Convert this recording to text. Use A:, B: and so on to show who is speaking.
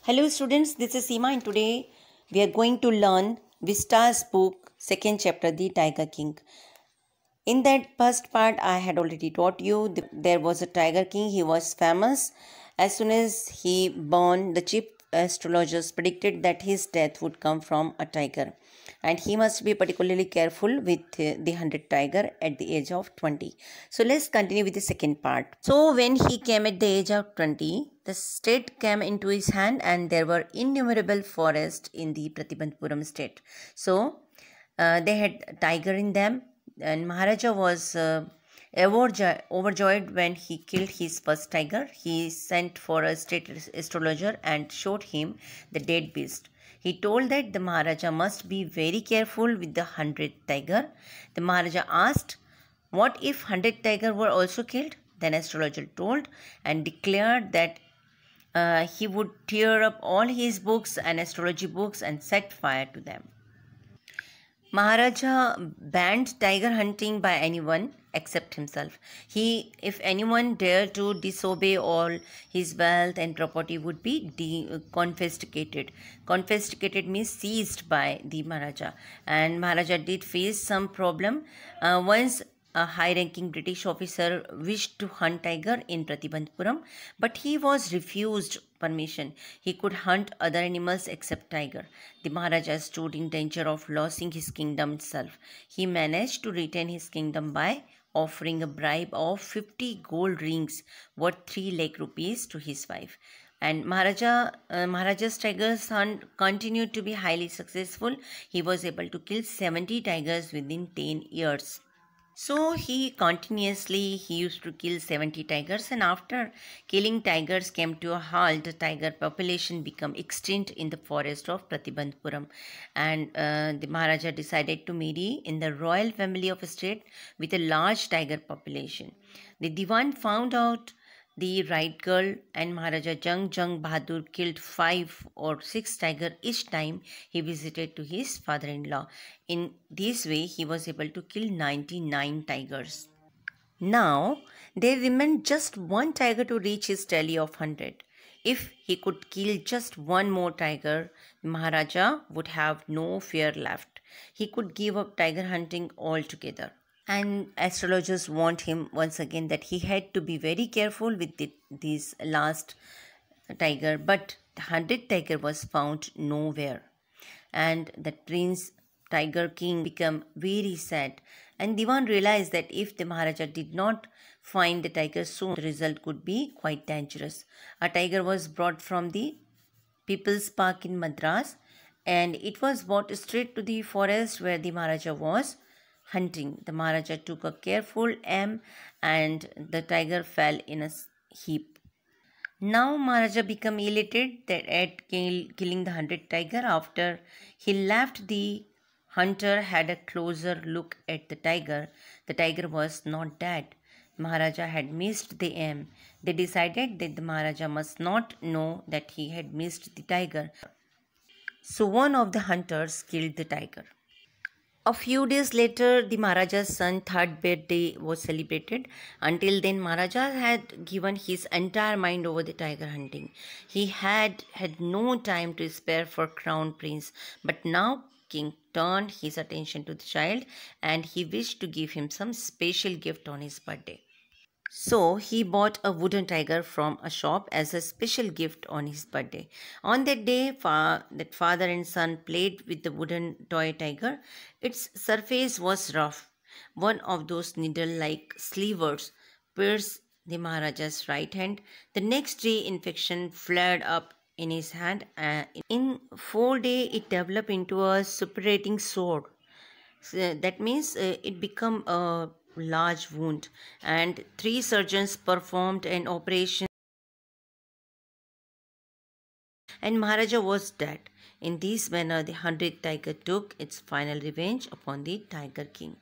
A: Hello students, this is Seema and today we are going to learn Vista's book, second chapter, The Tiger King. In that first part, I had already taught you there was a Tiger King. He was famous. As soon as he born, the chief astrologers predicted that his death would come from a tiger. And he must be particularly careful with the 100 tiger at the age of 20. So let's continue with the second part. So when he came at the age of 20, the state came into his hand and there were innumerable forests in the Pratibandhupuram state. So they had tiger in them, and Maharaja was overjoyed when he killed his first tiger. He sent for a state astrologer and showed him the dead beast. He told that the Maharaja must be very careful with the 100th tiger. The Maharaja asked, what if 100 tiger were also killed? Then astrologer told and declared that he would tear up all his books and astrology books and set fire to them. Maharaja banned tiger hunting by anyone except himself. If anyone dared to disobey, all his wealth and property would be confiscated. Confiscated means seized by the Maharaja. And Maharaja did face some problem. Once a high-ranking British officer wished to hunt tiger in Pratibandhupuram, but he was refused permission. He could hunt other animals except tiger. The Maharaja stood in danger of losing his kingdom itself. He managed to retain his kingdom by offering a bribe of 50 gold rings worth 3 lakh rupees to his wife. And Maharaja's tiger hunt continued to be highly successful. He was able to kill 70 tigers within 10 years. So he used to kill 70 tigers, and after killing tigers came to a halt, the tiger population became extinct in the forest of Pratibandhupuram, and the Maharaja decided to marry in the royal family of a state with a large tiger population. The Diwan found out the right girl, and Maharaja Jung Bahadur killed 5 or 6 tigers each time he visited to his father-in-law. In this way, he was able to kill 99 tigers. Now, there remained just one tiger to reach his tally of 100. If he could kill just one more tiger, Maharaja would have no fear left. He could give up tiger hunting altogether. And astrologers warned him once again that he had to be very careful with this last tiger. But the 100th tiger was found nowhere. And the Prince Tiger King became very sad. And Diwan realized that if the Maharaja did not find the tiger soon, the result could be quite dangerous. A tiger was brought from the People's Park in Madras, and it was brought straight to the forest where the Maharaja was hunting. The Maharaja took a careful aim and the tiger fell in a heap. Now Maharaja became elated at killing the 100 tiger. After he left, the hunter had a closer look at the tiger was not dead. Maharaja had missed the aim. They decided that the Maharaja must not know that he had missed the tiger. So one of the hunters killed the tiger. A few days later, the Maharaja's son's 3rd birthday was celebrated. Until then, Maharaja had given his entire mind over the tiger hunting. He had no time to spare for Crown Prince. But now, King turned his attention to the child and he wished to give him some special gift on his birthday. So he bought a wooden tiger from a shop as a special gift on his birthday. On that day, that father and son played with the wooden toy tiger. Its surface was rough. One of those needle-like slivers pierced the Maharaja's right hand. The next day, infection flared up in his hand. In 4 days, it developed into a suppurating sore. So that means it became a large wound, and 3 surgeons performed an operation and Maharaja was dead. In this manner, the 100th tiger took its final revenge upon the Tiger King.